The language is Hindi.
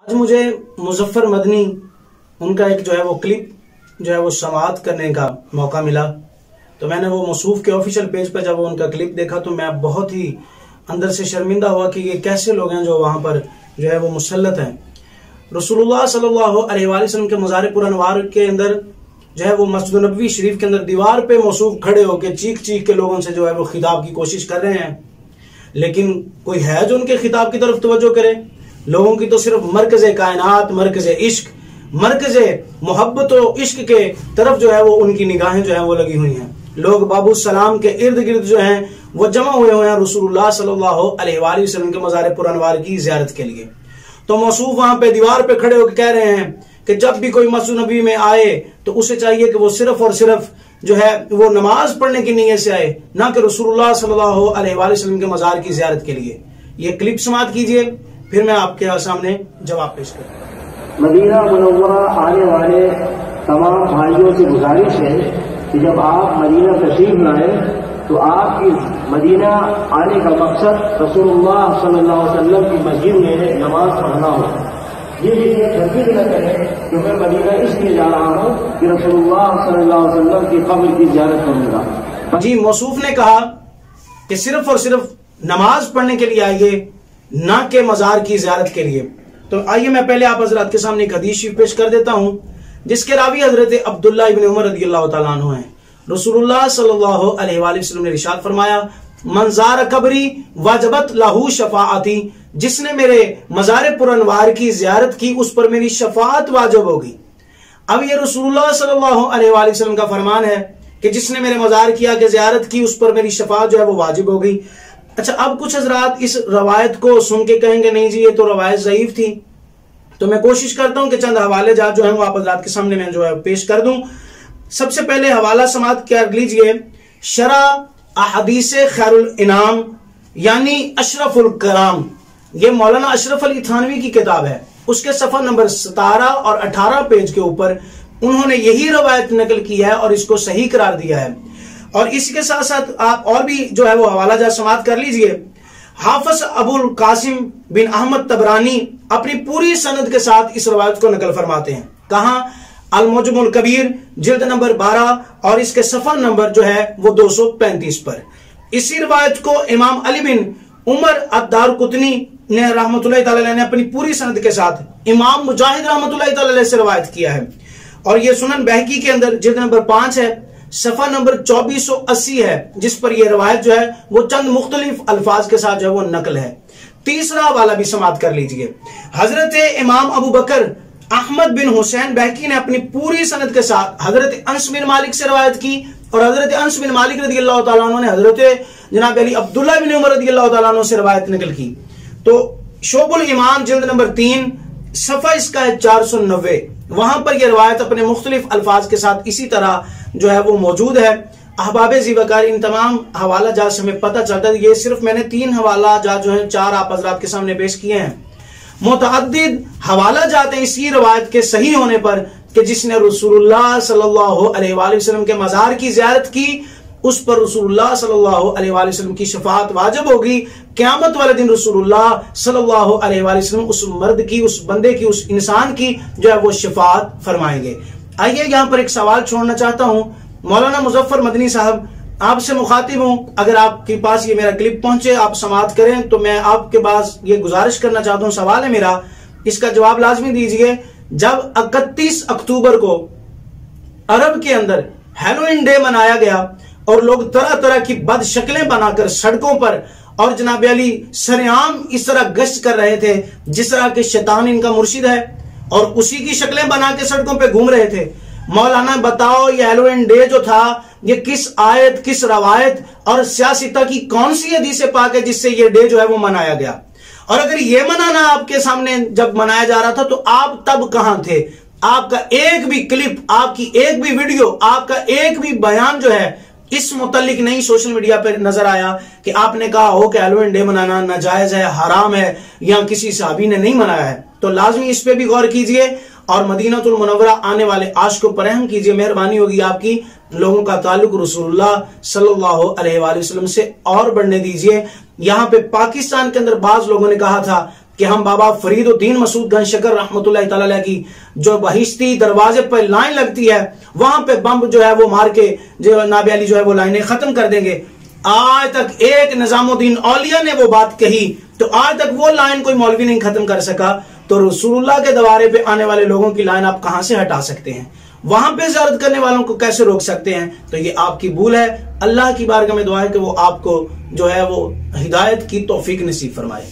आज मुझे मुजफ्फर मदनी उनका एक जो है वो क्लिप जो है वो समाअत करने का मौका मिला। तो मैंने वो मौसूफ के ऑफिशियल पेज पर जब उनका क्लिप देखा तो मैं बहुत ही अंदर से शर्मिंदा हुआ कि ये कैसे लोग हैं जो वहां पर जो है वो मुसल्लत हैं। रसूलुल्लाह सल्लल्लाहु अलैहि वसल्लम के मज़ार पुरअनवार के अंदर जो है वो मस्जिद नबवी शरीफ के अंदर दीवार पे मौसूफ खड़े होकर चीख चीख के लोगों से जो है वो खिताब की कोशिश कर रहे हैं, लेकिन कोई है जो उनके खिताब की तरफ तवज्जो करे? लोगों की तो सिर्फ मरकज़े कायनात, मरकज़े इश्क, मरकज़े मोहब्बत और इश्क के तरफ जो है वो उनकी निगाहें जो है वो लगी हुई हैं। लोग बाबू सलाम के इर्द गिर्द जो हैं वो जमा हुए हैं रसूलुल्लाह सल्लल्लाहु अलैहि वसल्लम के मज़ार पुरअनवार की ज़ियारत के लिए। तो मौसूफ वहां पे दीवार पे खड़े होकर कह रहे हैं कि जब भी कोई मस्जिद नबी में आए तो उसे चाहिए कि वो सिर्फ और सिर्फ जो है वो नमाज पढ़ने की नीयत से आए, ना कि रसूलुल्लाह सल्लल्लाहु अलैहि वसल्लम के मज़ार की ज़ियारत के लिए। ये क्लिप समाअत कीजिए, फिर मैं आपके सामने जवाब पेश करूँ। मदीना मुनव्वरा आने वाले तमाम भाइयों से गुजारिश है कि जब आप मदीना तशरीफ लाए तो आपकी मदीना आने का मकसद रसूलुल्लाह सल्लल्लाहु अलैहि वसल्लम की मस्जिद में नमाज पढ़ना हो। ये तस्वीर न करें कि मैं मदीना इसलिए जा रहा हूँ कि रसूलुल्लाह सल्लल्लाहु अलैहि वसल्लम की कब्र की ज़ियारत करूंगा। जी, मौसूफ ने कहा कि सिर्फ और सिर्फ नमाज पढ़ने के लिए आइए, ना के मजार की ज़ियारत के लिए। तो आइए मैं पहले आप हजरात के सामने एक हदीस शरीफ पेश कर देता हूं जिसके रावी हजरत अब्दुल्ला इब्न उमर रज़ियल्लाहु ताला अन्हु हैं। रसूलुल्लाह सल्लल्लाहु अलैहि वसल्लम ने इरशाद फरमाया, मन ज़ार कब्री वजबत लहू शफाअती, जिसने मेरे मज़ार पुरअनवार की ज़ियारत की उस पर मेरी शफाअत वाजिब होगी। अब ये रसूलुल्लाह सल्लल्लाहु अलैहि वसल्लम का फरमान है कि जिसने मेरे मज़ार की आके ज़ियारत की उस पर मेरी शफाअत जो है वो वाजिब हो गई। अच्छा, अब कुछ हजरात इस रवायत को सुन के कहेंगे नहीं जी ये तो रवायत ज़ईफ थी। तो मैं कोशिश करता हूं कि चंद हवाले जात जो है वो आप हजरात के सामने मैं जो है पेश कर दूं। सबसे पहले हवाला समाअत कर लीजिए, शरा अहदीस खैरुल इनाम यानी अशरफुल कलाम, ये मौलाना अशरफ अली थानवी की किताब है। उसके सफा नंबर 17 और 18 पेज के ऊपर उन्होंने यही रवायत नकल की है और इसको सही करार दिया है। और इसके साथ साथ आप और भी जो है वो हवाला जा समाअत कर लीजिए। हाफिज अबुल कासिम बिन अहमद तबरानी अपनी पूरी सनद के साथ इस रवायत को नकल फरमाते हैं। कहां? अल मुजमुल कबीर जिल्द नंबर 12 और इसके सफा नंबर जो है वो 235 पर। इसी रवायत को इमाम अली बिन उमर अद-दारकुतनी ने रहमतुल्लाहि तआला अलैह ने अपनी पूरी सनद के साथ इमाम मुजाहिद रहमतुल्लाहि तआला अलैह से रवायत किया है। और ये सुनन बहकी के अंदर जिल्द नंबर 5 है, सफा नंबर 2480 है, जिस पर यह रवायत जो है वो चंद मुख्तलिफ अल्फाज के साथ जो है वो नकल है। तीसरा वाला भी समाअत कर लीजिए। हजरत इमाम अबू बकर अहमद बिन हुसैन बहकी ने अपनी पूरी सनद के साथ हजरत अंस बिन मालिक से रवायत की और हजरत अंस बिन मालिक रज़ियल्लाहु ताला अन्हु ने हजरत जनाब अली अब्दुल्ला बिन उमर रज़ियल्लाहु ताला अन्हु से रवायत नकल की। तो शोबुल ईमान जिल्द नंबर 3 सफा इसका है 490, वहां पर यह रवायत अपने मुख्तलिफ अल्फाज के साथ इसी तरह जो है वो मौजूद है। अहबाबे ज़ीवकार इन तमाम हवाला जात से हमें पता चलता है, ये सिर्फ मैंने 3 हवाला जात जो है 4 आप हजरात के सामने पेश किए हैं। मुतअद्दिद हवाला जाते हैं इसी रवायत के सही होने पर कि जिसने रसूलुल्लाह सल्लल्लाहु अलैहि वसल्लम के मज़ार की ज़ियारत की उस पर रसूलुल्लाह सल्लल्लाहु अलैहि वसल्लम की शफाअत वाजिब होगी। क़यामत वाले दिन रसूलुल्लाह सल्लल्लाहु अलैहि वसल्लम उस मर्द की, उस बंदे की, उस इंसान की जो है वो शफाअत फरमाएंगे। आइए यहां पर एक सवाल छोड़ना चाहता हूं। मौलाना मुजफ्फर मदनी साहब, आपसे मुखातिब हूं, अगर आपके पास ये मेरा क्लिप पहुंचे आप समाअत करें तो मैं आपके पास ये गुजारिश करना चाहता हूं। सवाल है मेरा, इसका जवाब लाजमी दीजिए। जब 31 अक्टूबर को अरब के अंदर हैलोवीन डे मनाया गया और लोग तरह तरह की बद शक्लें बनाकर सड़कों पर और जनाब अली सरेआम इस तरह गश्त कर रहे थे जिस तरह के शैतान इनका मुर्शिद है और उसी की शक्लें बना के सड़कों पे घूम रहे थे। मौलाना बताओ ये हैलोवीन डे जो था ये किस आयत, किस रवायत और सियासता की कौन सी हदीस पाक है जिससे ये डे जो है वो मनाया गया? और अगर ये मनाना आपके सामने जब मनाया जा रहा था तो आप तब कहां थे? आपका एक भी क्लिप, आपकी एक भी वीडियो, आपका एक भी बयान जो है इस मुतल्लिक नहीं सोशल मीडिया पर नजर आया कि आपने कहा हो कि हैलोवीन डे मनाना नाजायज है, हराम है या किसी सहाबी ने नहीं मनाया है। तो लाजमी इस पे भी गौर कीजिए और मदीनातुल मुनव्वरा आने वाले आशिकों पर रहम कीजिए। मेहरबानी होगी आपकी, लोगों का ताल्लुक रसूलुल्लाह सल्लल्लाहु अलैहि वसल्लम से और बढ़ने दीजिए। यहाँ पे पाकिस्तान के अंदर बाज लोगों ने कहा था कि हम बाबा फरीदुद्दीन मसूद गंज शकर रहमतुल्लाह तआला अलैह की जो बहिश्ती दरवाजे पर लाइन लगती है वहां पे बम जो है वो मार के जो नाबी अली जो है वो लाइनें खत्म कर देंगे। आज तक एक निजामुद्दीन औलिया ने वो बात कही तो आज तक वो लाइन कोई मौलवी नहीं खत्म कर सका, तो रसूलुल्लाह के दरबारे पे आने वाले लोगों की लाइन आप कहां से हटा सकते हैं? वहां पे ज़ियारत करने वालों को कैसे रोक सकते हैं? तो ये आपकी भूल है। अल्लाह की बारगाह में दुआ है कि वो आपको जो है वो हिदायत की तौफीक नसीब फरमाए।